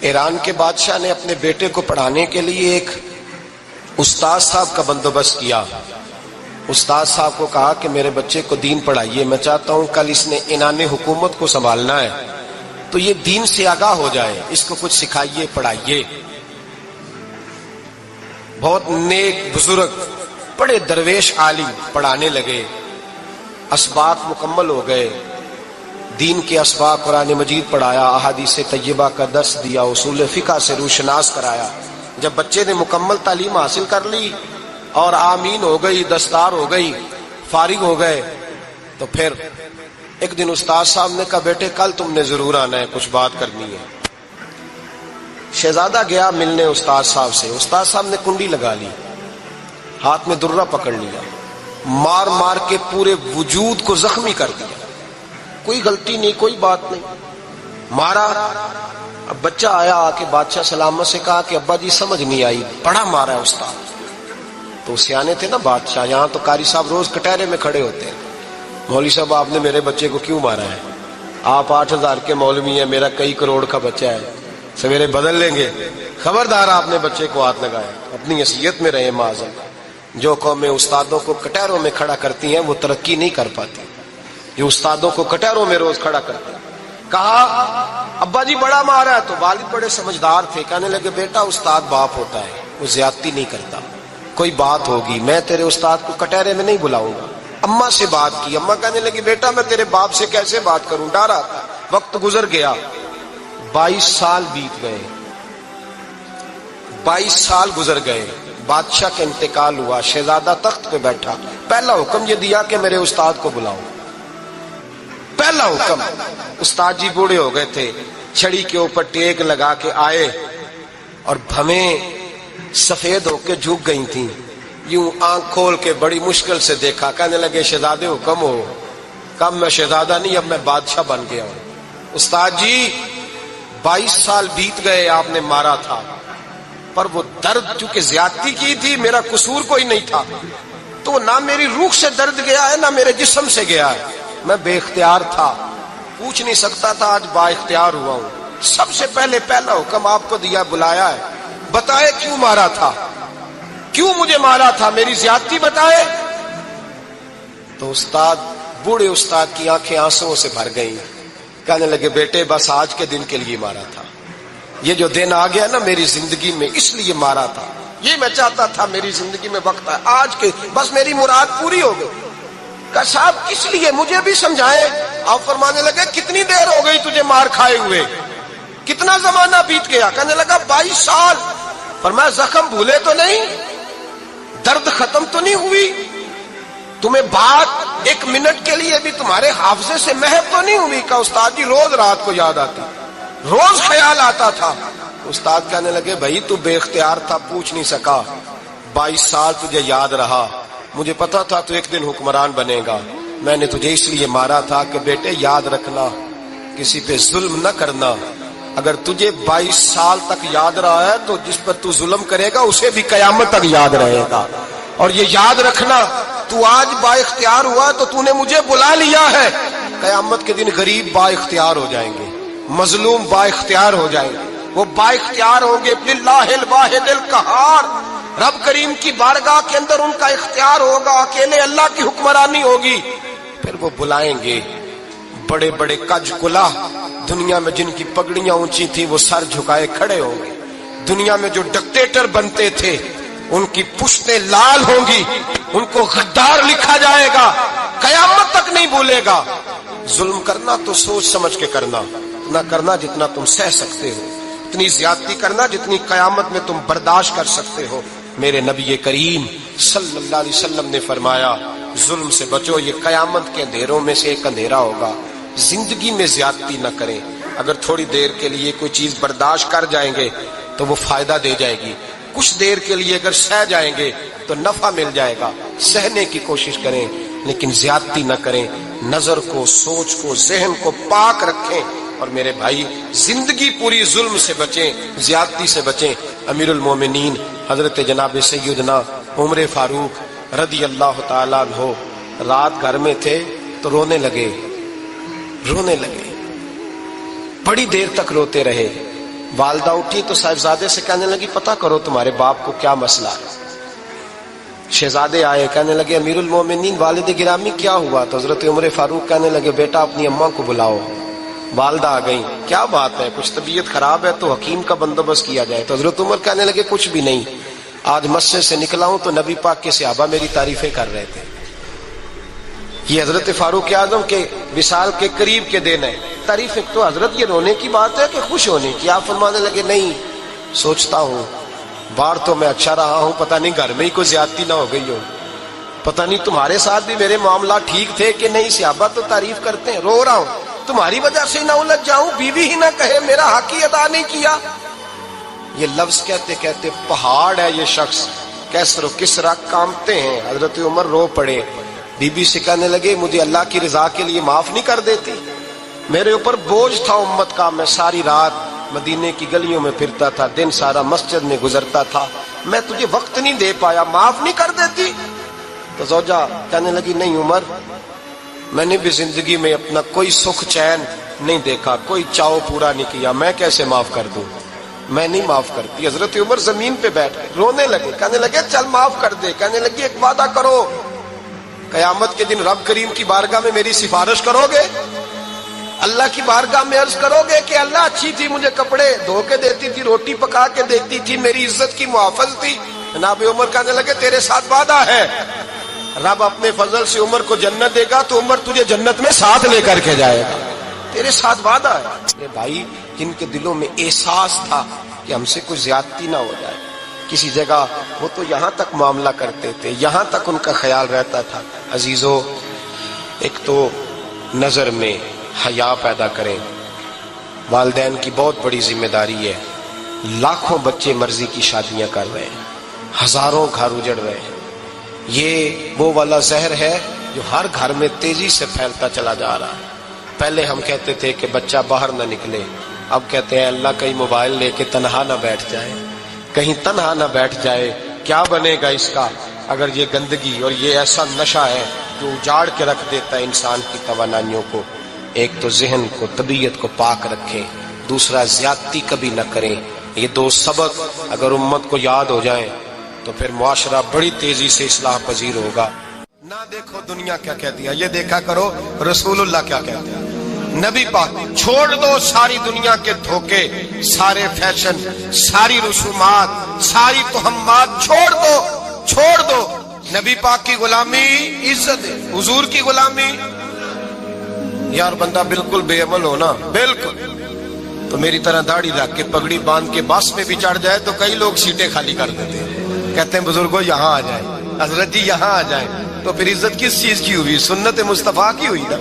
ایران کے بادشاہ نے اپنے بیٹے کو پڑھانے کے لیے ایک استاد صاحب کا بندوبست کیا. استاد صاحب کو کہا کہ میرے بچے کو دین پڑھائیے، میں چاہتا ہوں کل اس نے عنان حکومت کو سنبھالنا ہے تو یہ دین سے آگاہ ہو جائے، اس کو کچھ سکھائیے، پڑھائیے. بہت نیک بزرگ بڑے درویش عالم پڑھانے لگے، اسباق مکمل ہو گئے، دین کے اسباق قرآن مجید پڑھایا، احادیث طیبہ کا درس دیا، اصول فقہ سے روشناس کرایا. جب بچے نے مکمل تعلیم حاصل کر لی اور آمین ہو گئی، دستار ہو گئی، فارغ ہو گئے، تو پھر ایک دن استاد صاحب نے کہا بیٹے کل تم نے ضرور آنا ہے، کچھ بات کرنی ہے. شہزادہ گیا ملنے استاد صاحب سے. استاد صاحب نے کنڈی لگا لی، ہاتھ میں درہ پکڑ لیا، مار مار کے پورے وجود کو زخمی کر دیا. کوئی غلطی نہیں، کوئی بات نہیں، مارا. اب بچہ آیا آ کے بادشاہ سلامت سے کہا کہ ابا جی سمجھ نہیں آئی، بڑا مارا ہے استاد. تو سیانے تھے نا بادشاہ، یہاں تو قاری صاحب روز کٹہرے میں کھڑے ہوتے ہیں، مولوی صاحب آپ نے میرے بچے کو کیوں مارا ہے؟ آپ 8,000 کے مولوی ہیں، میرا کئی کروڑ کا بچہ ہے، سویرے بدل لیں گے. خبردار آپ نے بچے کو ہاتھ لگایا، اپنی حیثیت میں رہے معاذ. جو قومیں استادوں کو کٹہروں میں کھڑا کرتی ہیں وہ ترقی نہیں کر پاتی. جو استادوں کو کٹہروں میں روز کھڑا کرتے ہیں. کہا ابا جی بڑا مارا ہے. تو والد بڑے سمجھدار تھے، کہنے لگے بیٹا استاد باپ ہوتا ہے، وہ زیادتی نہیں کرتا، کوئی بات ہوگی میں تیرے استاد کو کٹہرے میں نہیں بلاؤں گا. اماں سے بات کی، اماں کہنے لگی بیٹا میں تیرے باپ سے کیسے بات کروں، ڈر آتا. وقت گزر گیا، 22 سال بیت گئے، 22 سال گزر گئے. بادشاہ کا انتقال ہوا، شہزادہ تخت پہ بیٹھا. پہلا حکم یہ دیا کہ میرے استاد کو بلاؤ. پہلا حکم. استاد جی بوڑھے ہو گئے تھے، چھڑی کے اوپر ٹیک لگا کے آئے اور بھویں سفید ہو کے جھک گئی تھیں. یوں آنکھ کھول کے بڑی مشکل سے دیکھا، کہنے لگے شہزادے حکم ہو. کب میں شہزادہ نہیں، اب میں بادشاہ بن گیا ہوں. استاد جی 22 سال بیت گئے، آپ نے مارا تھا، پر وہ درد چونکہ زیادتی کی تھی، میرا قصور کوئی نہیں تھا، تو نہ میری روح سے درد گیا ہے نہ میرے جسم سے گیا ہے. میں بے اختیار تھا، پوچھ نہیں سکتا تھا، آج با اختیار ہوا ہوں. سب سے پہلے پہلا حکم آپ کو دیا، بلایا ہے، بتائے کیوں مارا تھا، کیوں مجھے مارا تھا، میری زیادتی بتائے. تو استاد بوڑھے استاد کی آنکھیں آنسوؤں سے بھر گئیں. کہنے لگے بیٹے بس آج کے دن کے لیے مارا تھا، یہ جو دن آ گیا نا میری زندگی میں اس لیے مارا تھا، یہ میں چاہتا تھا میری زندگی میں وقت ہے، آج کے بس میری مراد پوری ہو گئی. کہ صاحب کس لیے، مجھے بھی سمجھائیں. آپ فرمانے لگے کتنی دیر ہو گئی تجھے مار کھائے ہوئے، کتنا زمانہ بیت گیا؟ کہنے لگا 22 سال. فرمایا زخم بھولے تو نہیں، درد ختم تو نہیں ہوئی، تمہیں بات 1 منٹ کے لیے بھی تمہارے حافظے سے محو تو نہیں ہوئی؟ کہ استاد جی روز رات کو یاد آتی، روز خیال آتا تھا. استاد کہنے لگے بھائی تو بے اختیار تھا، پوچھ نہیں سکا، 22 سال تجھے یاد رہا، مجھے پتا تھا تو ایک دن حکمران بنے گا، میں نے تجھے اس لیے مارا تھا کہ بیٹے یاد رکھنا، کسی پہ ظلم نہ کرنا. اگر تجھے 22 سال تک یاد رہا ہے تو جس پر تو ظلم کرے گا اسے بھی قیامت تک یاد رہے گا. اور یہ یاد رکھنا تو آج با اختیار ہوا تو تو نے مجھے بلا لیا ہے، قیامت کے دن غریب با اختیار ہو جائیں گے، مظلوم با اختیار ہو جائیں گے. وہ با اختیار ہوں گے للہ الواحد القہار، رب کریم کی بارگاہ کے اندر ان کا اختیار ہوگا، اکیلے اللہ کی حکمرانی ہوگی. پھر وہ بلائیں گے بڑے بڑے کج کلا، دنیا میں جن کی پگڑیاں اونچی تھی وہ سر جھکائے کھڑے ہوں گے. دنیا میں جو ڈکٹیٹر بنتے تھے ان کی پشتیں لال ہوں گی، ان کو غدار لکھا جائے گا، قیامت تک نہیں بھولے گا. ظلم کرنا تو سوچ سمجھ کے کرنا، نہ کرنا جتنا تم سہ سکتے ہو، اتنی زیادتی کرنا جتنی قیامت میں تم برداشت کر سکتے ہو. میرے نبی کریم صلی اللہ علیہ وسلم نے فرمایا ظلم سے بچو، یہ قیامت کے اندھیروں میں سے ایک اندھیرا ہوگا. زندگی میں زیادتی نہ کریں. اگر تھوڑی دیر کے لیے کوئی چیز برداشت کر جائیں گے تو وہ فائدہ دے جائے گی، کچھ دیر کے لیے اگر سہ جائیں گے تو نفع مل جائے گا. سہنے کی کوشش کریں لیکن زیادتی نہ کریں. نظر کو، سوچ کو، ذہن کو پاک رکھیں. اور میرے بھائی زندگی پوری ظلم سے بچیں، زیادتی سے بچیں. امیر المومنین حضرت جناب سیدنا عمر فاروق رضی اللہ تعالیٰ عنہ رات گھر میں تھے تو رونے لگے، بڑی دیر تک روتے رہے. والدہ اٹھی تو صاحبزادے سے کہنے لگی پتہ کرو تمہارے باپ کو کیا مسئلہ ہے۔ شہزادے آئے، کہنے لگے امیر المومنین والد گرامی کیا ہوا؟ تو حضرت عمر فاروق کہنے لگے بیٹا اپنی اماں کو بلاؤ۔ والدہ آ گئیں، کیا بات ہے؟ کچھ طبیعت خراب ہے تو حکیم کا بندوبست کیا جائے۔ تو حضرت عمر کہنے لگے کچھ بھی نہیں، آج مسجد سے نکلا ہوں تو نبی پاک کے صحابہ میری تعریفیں کر رہے تھے۔ یہ حضرت فاروق اعظم کے وصال کے قریب کے دن ہے۔ تعریف تو حضرت یہ رونے کی بات ہے کہ خوش ہونے کی؟ آپ فرمانے لگے نہیں، سوچتا ہوں باہر تو میں اچھا رہا ہوں، پتہ نہیں گھر میں ہی کوئی زیادتی نہ ہو گئی ہو، پتہ نہیں تمہارے ساتھ بھی میرے معاملات ٹھیک تھے کہ نہیں، صحابہ تو تعریف کرتے ہیں، رو رہا ہوں تمہاری وجہ سے نہ الجھ جاؤں، بیوی ہی نہ کہے میرا حق ہی ادا نہیں کیا۔ یہ لفظ کہتے کہتے پہاڑ ہے یہ شخص، کیسر و کسرا کانپتے ہیں۔ حضرت عمر رو پڑے، بی بی سے کہنے لگے مجھے اللہ کی رضا کے لیے معاف نہیں کر دیتی؟ میرے اوپر بوجھ تھا امت کا، میں ساری رات مدینے کی گلیوں میں پھرتا تھا، دن سارا مسجد میں گزرتا تھا، میں تجھے وقت نہیں دے پایا، معاف نہیں کر دیتی؟ تو زوجہ کہنے لگی نہیں عمر، میں نے بھی زندگی میں اپنا کوئی سکھ چین نہیں دیکھا، کوئی چاؤ پورا نہیں کیا، میں کیسے معاف کر دوں؟ میں نہیں معاف کرتی۔ حضرت عمر زمین پہ بیٹھ گئے، رونے لگے، کہنے لگے چل معاف کر دے۔ کہنے لگی ایک وعدہ کرو، قیامت کے دن رب کریم کی بارگاہ میں میری سفارش کرو گے؟ اللہ کی بارگاہ میں عرض کرو گے کہ اللہ اچھی تھی، مجھے کپڑے دھو کے دیتی تھی، روٹی پکا کے دیتی تھی، میری عزت کی محافظ تھی؟ جناب عمر کہنے لگے تیرے ساتھ وعدہ ہے، رب اپنے فضل سے عمر کو جنت دے گا تو عمر تجھے جنت میں ساتھ لے کر کے جائے گا، تیرے ساتھ وعدہ ہے۔ میرے بھائی جن کے دلوں میں احساس تھا کہ ہم سے کوئی زیادتی نہ ہو جائے کسی جگہ، وہ تو یہاں تک معاملہ کرتے تھے، یہاں تک ان کا خیال رہتا تھا۔ عزیزو، ایک تو نظر میں حیا پیدا کریں، والدین کی بہت بڑی ذمہ داری ہے۔ لاکھوں بچے مرضی کی شادیاں کر رہے ہیں، ہزاروں گھر اجڑ رہے ہیں، یہ وہ والا زہر ہے جو ہر گھر میں تیزی سے پھیلتا چلا جا رہا ہے۔ پہلے ہم کہتے تھے کہ بچہ باہر نہ نکلے، اب کہتے ہیں اللہ کہیں موبائل لے کے تنہا نہ بیٹھ جائے، کہیں تنہا نہ بیٹھ جائے، کیا بنے گا اس کا اگر یہ گندگی اور یہ ایسا نشہ ہے جو اجاڑ کے رکھ دیتا ہے انسان کی توانائیوں کو۔ ایک تو ذہن کو، طبیعت کو پاک رکھیں، دوسرا زیادتی کبھی نہ کریں۔ یہ دو سبق اگر امت کو یاد ہو جائیں تو پھر معاشرہ بڑی تیزی سے اصلاح پذیر ہوگا۔ نہ دیکھو دنیا کیا کہتی ہے، یہ دیکھا کرو رسول اللہ کیا کہتے ہیں۔ نبی پاک چھوڑ دو ساری دنیا کے دھوکے، سارے فیشن، ساری رسومات، ساری تہمات چھوڑ دو۔ نبی پاک کی غلامی عزت ہے، حضور کی غلامی۔ یار بندہ بالکل بے عمل ہو نا، بالکل، تو میری طرح داڑھی رکھ کے پگڑی باندھ کے بس میں بھی چڑھ جائے تو کئی لوگ سیٹیں خالی کر دیتے ہیں، کہتے ہیں بزرگوں یہاں آ جائیں، حضرت جی یہاں آ جائیں، تو پھر عزت کس چیز کی ہوئی؟ سنت مصطفیٰ کی ہوئی نا،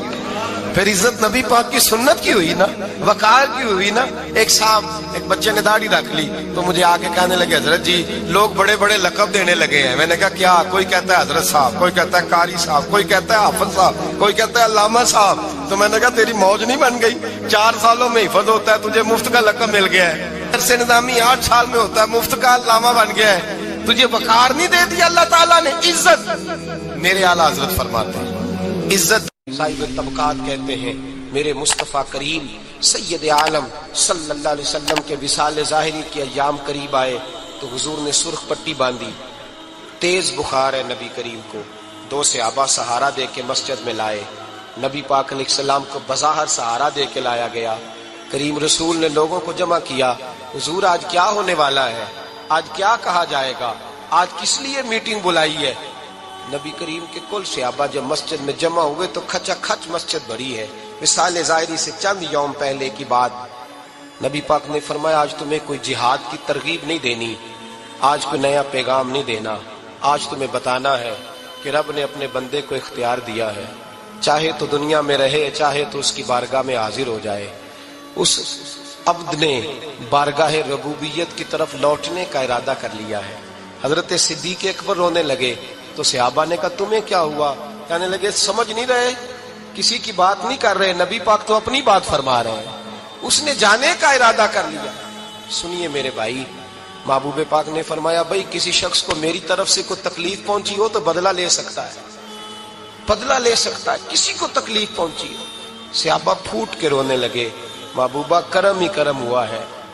پھر عزت نبی پاک کی سنت کی ہوئی نا، وقار کی ہوئی نا۔ ایک صاحب، ایک بچے نے داڑھی رکھ لی تو مجھے آ کے کہنے لگے حضرت جی لوگ بڑے بڑے لقب دینے لگے ہیں۔ میں نے کہا کیا؟ کوئی کہتا ہے حضرت صاحب، کوئی کہتا ہے قاری صاحب، کوئی کہتا ہے حافظ صاحب، کوئی کہتا ہے علامہ صاحب۔ تو میں نے کہا تیری موج نہیں بن گئی؟ 4 سالوں میں حفظ ہوتا ہے، تجھے مفت کا لقب مل گیا ہے، درس نظامی 8 سال میں ہوتا ہے، مفت کا علامہ بن گیا ہے، تجھے وقار نہیں دے دیا اللہ تعالیٰ نے؟ عزت، میرے اعلیٰ حضرت فرماتے ہیں عزت صاحب طبقات کہتے ہیں۔ میرے مصطفیٰ کریم سید عالم صلی اللہ علیہ وسلم کے وصال ظاہری کے ایام قریب آئے تو حضور نے سرخ پٹی باندھی، تیز بخار ہے نبی کریم کو، 2 صحابہ سہارا دے کے مسجد میں لائے، نبی پاک علیہ السلام کو بظاہر سہارا دے کے لایا گیا۔ کریم رسول نے لوگوں کو جمع کیا، حضور آج کیا ہونے والا ہے، آج کیا کہا جائے گا، آج کس لیے میٹنگ بلائی ہے؟ نبی کریم کے کل صحابہ جب مسجد میں جمع ہوئے تو کھچا کھچ مسجد بھری ہے۔ وصال ظاہری سے چند یوم پہلے کی بات، نبی پاک نے فرمایا آج تمہیں کوئی جہاد کی ترغیب نہیں دینی، آج کوئی نیا پیغام نہیں دینا، آج تمہیں بتانا ہے کہ رب نے اپنے بندے کو اختیار دیا ہے، چاہے تو دنیا میں رہے، چاہے تو اس کی بارگاہ میں حاضر ہو جائے۔ اس عبد نے بارگاہ ربوبیت کی طرف لوٹنے کا ارادہ کر لیا ہے۔ حضرت صدیق اکبر رونے لگے تو صحابہ نے کہا تمہیں کیا ہوا؟ کہنے لگے سمجھ نہیں رہے، کسی کی بات نہیں کر رہے، نبی پاک تو اپنی بات فرما رہے ہیں، اس نے جانے کا ارادہ کر لیا۔ سنیے میرے بھائی، محبوب پاک نے فرمایا بھائی کسی شخص کو میری طرف سے کوئی تکلیف پہنچی ہو تو بدلہ لے سکتا ہے، بدلہ لے سکتا ہے، کسی کو تکلیف پہنچی ہو۔ صحابہ پھوٹ کے رونے لگے، محبوبہ کرم ہی کرم ہوا ہے،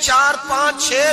4 5 6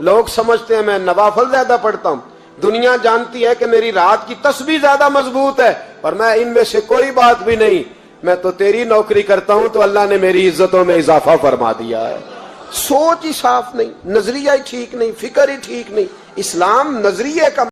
لوگ سمجھتے ہیں میں نوافل زیادہ پڑھتا ہوں، دنیا جانتی ہے کہ میری رات کی تسبیح زیادہ مضبوط ہے، اور میں ان میں سے کوئی بات بھی نہیں، میں تو تیری نوکری کرتا ہوں تو اللہ نے میری عزتوں میں اضافہ فرما دیا ہے۔ سوچ ہی صاف نہیں، نظریہ ہی ٹھیک نہیں، فکر ہی ٹھیک نہیں۔ اسلام نظریے کا